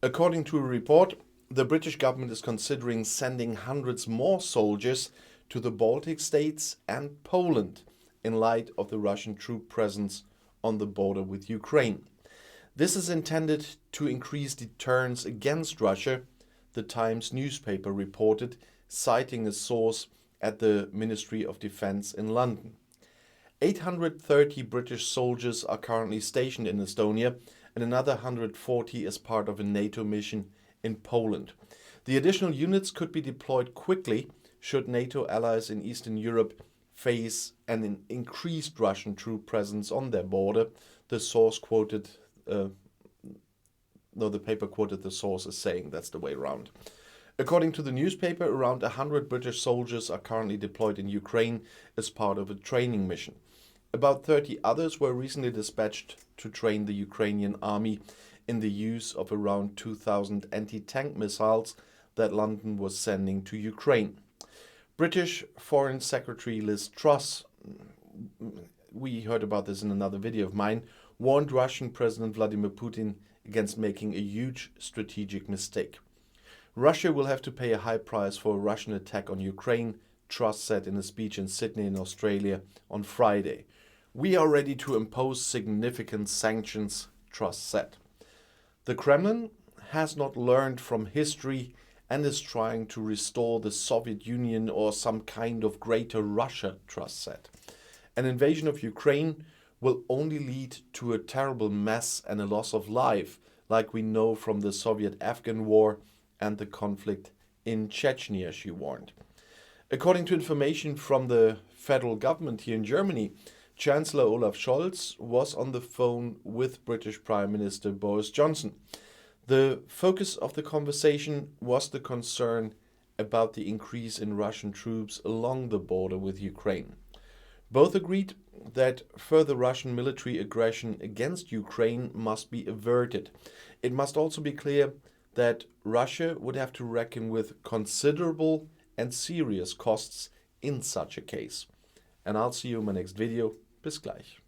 According to a report, the British government is considering sending hundreds more soldiers to the Baltic States and Poland in light of the Russian troop presence on the border with Ukraine. This is intended to increase deterrence against Russia, the Times newspaper reported, citing a source at the Ministry of Defence in London. 830 British soldiers are currently stationed in Estonia and another 140 as part of a NATO mission in Poland. The additional units could be deployed quickly should NATO allies in Eastern Europe face an increased Russian troop presence on their border. The source quoted, the paper quoted the source as saying that's the way around. According to the newspaper, around 100 British soldiers are currently deployed in Ukraine as part of a training mission. About 30 others were recently dispatched to train the Ukrainian army in the use of around 2,000 anti-tank missiles that London was sending to Ukraine. British Foreign Secretary Liz Truss, we heard about this in another video of mine, warned Russian President Vladimir Putin against making a huge strategic mistake. Russia will have to pay a high price for a Russian attack on Ukraine, Truss said in a speech in Sydney in Australia on Friday. We are ready to impose significant sanctions, Truss said. The Kremlin has not learned from history and is trying to restore the Soviet Union or some kind of greater Russia, Truss said. An invasion of Ukraine will only lead to a terrible mess and a loss of life, like we know from the Soviet-Afghan war and the conflict in Chechnya, she warned. According to information from the federal government here in Germany, Chancellor Olaf Scholz was on the phone with British Prime Minister Boris Johnson. The focus of the conversation was the concern about the increase in Russian troops along the border with Ukraine. Both agreed that further Russian military aggression against Ukraine must be averted. It must also be clear that Russia would have to reckon with considerable and serious costs in such a case. And I'll see you in my next video. Bis gleich.